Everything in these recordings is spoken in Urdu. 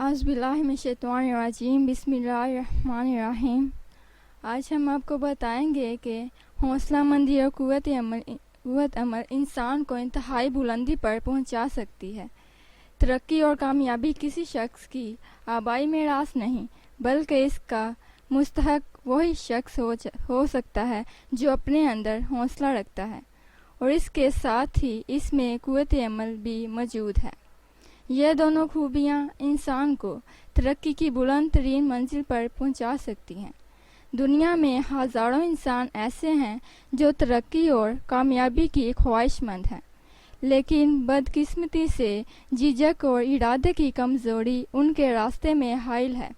اعوذ باللہ من الشیطان الرجیم بسم اللہ الرحمن الرحیم۔ آج ہم آپ کو بتائیں گے کہ حوصلہ مندی اور قوت عمل انسان کو انتہائی بلندی پر پہنچا سکتی ہے۔ ترقی اور کامیابی کسی شخص کی آبائی میراث نہیں، بلکہ اس کا مستحق وہی شخص ہو سکتا ہے جو اپنے اندر حوصلہ رکھتا ہے اور اس کے ساتھ ہی اس میں قوت عمل بھی موجود ہے۔ یہ دونوں خوبیاں انسان کو ترقی کی بلند ترین منزل پر پہنچا سکتی ہیں۔ دنیا میں ہزاروں انسان ایسے ہیں جو ترقی اور کامیابی کی خواہش مند ہیں، لیکن بدقسمتی سے جھجک اور ارادے کی کمزوری ان کے راستے میں حائل ہے۔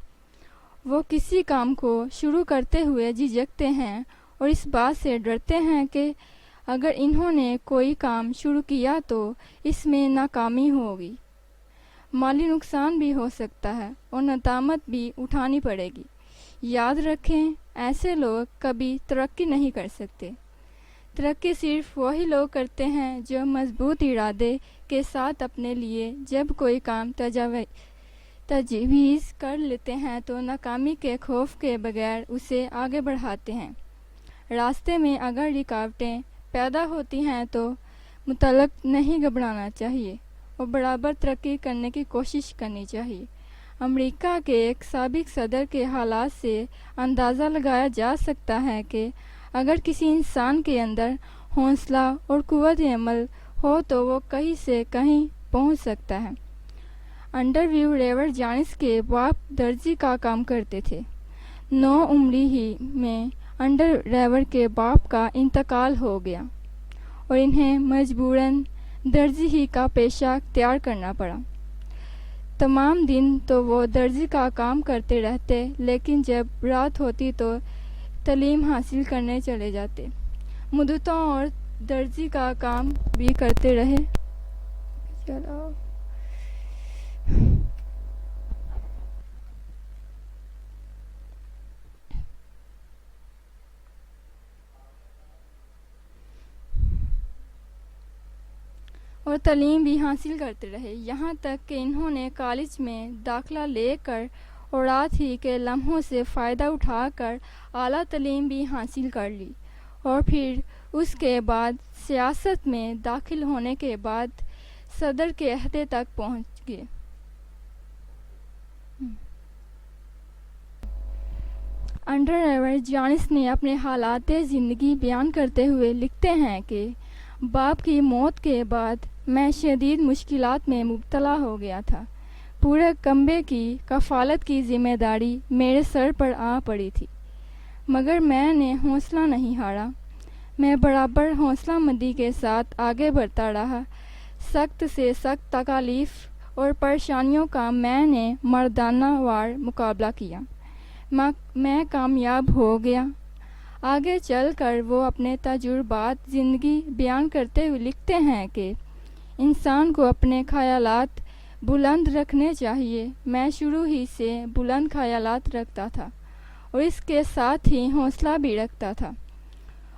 وہ کسی کام کو شروع کرتے ہوئے جھجکتے ہیں اور اس بات سے ڈرتے ہیں کہ اگر انہوں نے کوئی کام شروع کیا تو اس میں ناکامی ہوگی، مالی نقصان بھی ہو سکتا ہے اور ندامت بھی اٹھانی پڑے گی۔ یاد رکھیں، ایسے لوگ کبھی ترقی نہیں کر سکتے۔ ترقی صرف وہی لوگ کرتے ہیں جو مضبوط ارادے کے ساتھ اپنے لیے جب کوئی کام تجویز کر لیتے ہیں تو ناکامی کے خوف کے بغیر اسے آگے بڑھاتے ہیں۔ راستے میں اگر رکاوٹیں پیدا ہوتی ہیں تو مطلق نہیں گھبرانا چاہیے اور برابر ترقی کرنے کی کوشش کرنی چاہیے۔ امریکہ کے ایک سابق صدر کے حالات سے اندازہ لگایا جا سکتا ہے کہ اگر کسی انسان کے اندر حوصلہ اور قوت عمل ہو تو وہ کہیں سے کہیں پہنچ سکتا ہے۔ انڈریو ریور جانس کے باپ درزی کا کام کرتے تھے۔ 9 عمری ہی میں انڈریو کے باپ کا انتقال ہو گیا اور انہیں مجبوراً درزی ہی کا پیشہ اختیار کرنا پڑا۔ تمام دن تو وہ درزی کا کام کرتے رہتے، لیکن جب رات ہوتی تو تعلیم حاصل کرنے چلے جاتے۔ مدتوں اور درزی کا کام بھی کرتے رہے۔ اور تعلیم بھی حاصل کرتے رہے، یہاں تک کہ انہوں نے کالج میں داخلہ لے کر اور رات ہی کے لمحوں سے فائدہ اٹھا کر اعلیٰ تعلیم بھی حاصل کر لی، اور پھر اس کے بعد سیاست میں داخل ہونے کے بعد صدر کے عہدے تک پہنچ گئے۔ انڈریو جانس نے اپنے حالات زندگی بیان کرتے ہوئے لکھتے ہیں کہ باپ کی موت کے بعد میں شدید مشکلات میں مبتلا ہو گیا تھا۔ پورے کنبے کی کفالت کی ذمہ داری میرے سر پر آ پڑی تھی، مگر میں نے حوصلہ نہیں ہارا۔ میں برابر حوصلہ مندی کے ساتھ آگے بڑھتا رہا۔ سخت سے سخت تکالیف اور پریشانیوں کا میں نے مردانہ وار مقابلہ کیا۔ میں کامیاب ہو گیا۔ آگے چل کر وہ اپنے تجربات زندگی بیان کرتے ہوئے لکھتے ہیں کہ انسان کو اپنے خیالات بلند رکھنے چاہیے۔ میں شروع ہی سے بلند خیالات رکھتا تھا اور اس کے ساتھ ہی حوصلہ بھی رکھتا تھا،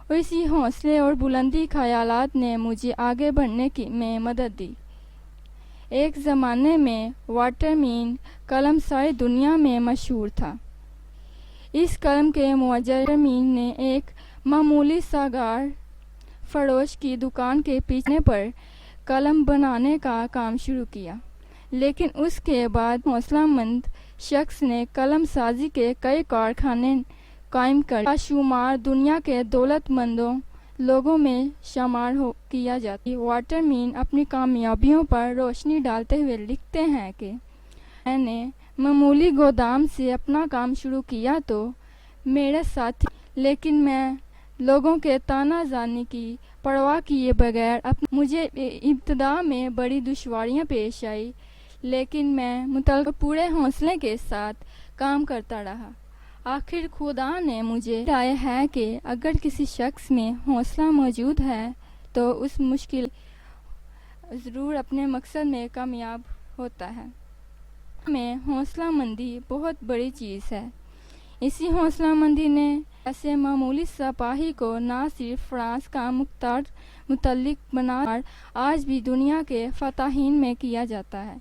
اور اسی حوصلے اور بلندی خیالات نے مجھے آگے بڑھنے میں مدد دی۔ ایک زمانے میں واٹر مین قلم ساری دنیا میں مشہور تھا۔ اس قلم کے موجر مین نے ایک معمولی ساگار فروش کی دکان کے پیچھے پر قلم بنانے کا کام شروع کیا، لیکن اس کے بعد حوصلہ مند شخص نے قلم سازی کے کئی کارخانے قائم کر شمار دنیا کے دولت مندوں لوگوں میں شمار کیا جاتا ہے۔ واٹر مین اپنی کامیابیوں پر روشنی ڈالتے ہوئے لکھتے ہیں کہ میں نے معمولی گودام سے اپنا کام شروع کیا تو میرے ساتھی، لیکن میں لوگوں کے طعنہ زنی کی پرواہ کیے بغیر مجھے ابتدا میں بڑی دشواریاں پیش آئی، لیکن میں متعلق پورے حوصلے کے ساتھ کام کرتا رہا۔ آخر خدا نے مجھے بتایا ہے کہ اگر کسی شخص میں حوصلہ موجود ہے تو اس مشکل ضرور اپنے مقصد میں کامیاب ہوتا ہے۔ میں حوصلہ مندی بہت بڑی چیز ہے۔ اسی حوصلہ مندی نے ایسے معمولی سپاہی کو نہ صرف فرانس کا مختار متعلق بنا آج بھی دنیا کے فاتحین میں کیا جاتا ہے۔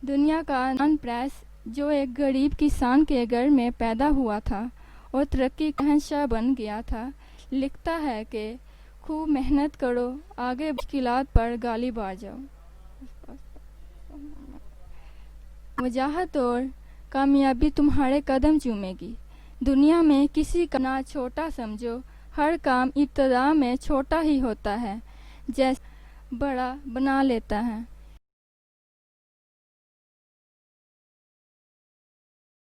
دنیا کا نان پریس جو ایک غریب کسان کے گھر میں پیدا ہوا تھا اور ترقی کا شہنشاہ بن گیا تھا، لکھتا ہے کہ خوب محنت کرو، آگے مشکلات پر غالب آ جاؤ۔ وجاہت اور کامیابی تمہارے قدم چومے گی۔ دنیا میں کسی کا نہ چھوٹا سمجھو، ہر کام ابتدا میں چھوٹا ہی ہوتا ہے، جیسے بڑا بنا لیتا ہے۔